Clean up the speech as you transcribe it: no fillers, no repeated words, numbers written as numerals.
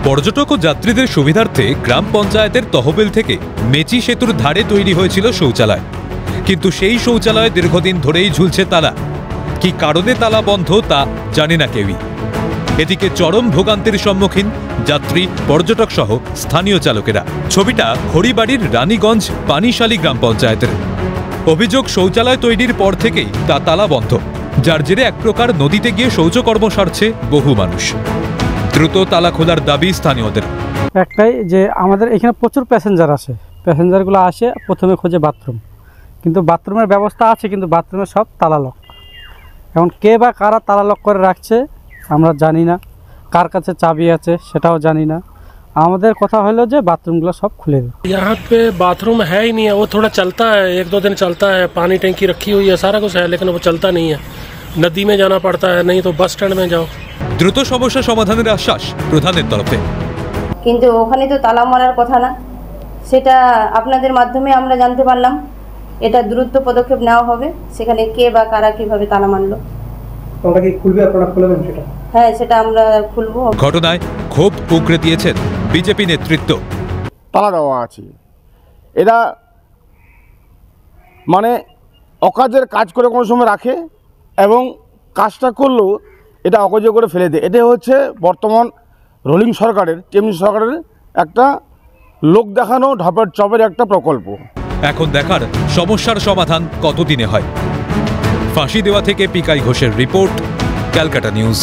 পর্যটক ও যাত্রীদের সুবিধার্থে গ্রাম পঞ্চায়েতের তহবিল থেকে মেচি সেতুর ধারে তৈরি হয়েছিল শৌচালয়, কিন্তু সেই শৌচালয় দীর্ঘদিন ধরেই ঝুলছে তালা। কি কারণে তালা বন্ধ তা জানে না কেউই। এদিকে চরম ভোগান্তির সম্মুখীন যাত্রী, পর্যটক সহ স্থানীয় চালকেরা। ছবিটা খড়িবাড়ির রানীগঞ্জ পানিশালী গ্রাম পঞ্চায়েতের। অভিযোগ, শৌচালয় তৈরির পর থেকেই তা তালা বন্ধ, যার জেরে এক প্রকার নদীতে গিয়ে শৌচকর্ম সারছে বহু মানুষ। দ্রুত তালা খোলার দাবি স্থানীয়দের। একটাই যে আমাদের এখানে প্রচুর প্যাসেঞ্জার আসে, প্যাসেঞ্জারগুলো আসে প্রথমে খোঁজে বাথরুম, কিন্তু বাথরুমের ব্যবস্থা আছে কিন্তু বাথরুমে সব তালা লক। এখন কে বা কারা তালা লক করে রাখছে আমরা জানি না, কার কাছে চাবি আছে সেটাও জানি না। আমাদের কথা হলো যে বাথरूमগুলো सब खुले दे। यहाँ पे बाथरूम है ही नहीं है, वो थोड़ा चलता है, 1-2 दिन चलता है, पानी टंकी रखी हुई है, सारा कुछ है, लेकिन वो चलता नहीं है। नदी में जाना पड़ता है, नहीं तो बस स्टैंड में जाओ। দ্রুত সমস্যা সমাধানের আশ্বাস প্রধানের তরফে। কিন্তু ওখানে তো তালা মারার কথা না, সেটা আপনাদের মাধ্যমে আমরা জানতে পারলাম। এটা দ্রুত পদক্ষেপ নেওয়া হবে, সেখানে কে বা কারা কিভাবে তালা মারলো। তোমরা কি খুলবে, আপনারা খুলবেন সেটা? হ্যাঁ, সেটা আমরা খুলবো। ঘটনায় ক্ষোভ উগরে দিয়েছেন বিজেপি নেতৃত্ব। তালা দেওয়া আছে, এরা মানে অকাজের কাজ করে কোনো সময় রাখে এবং কাজটা করলেও এটা অকাজে করে ফেলে দেয়। এটা হচ্ছে বর্তমান রোলিং সরকারের, টিএমসি সরকারের একটা লোক দেখানো ঢপের চপের একটা প্রকল্প। এখন দেখার সমস্যার সমাধান কতদিনে হয়। ফাঁসি দেওয়া থেকে পিকাই ঘোষের রিপোর্ট, ক্যালকাটা নিউজ।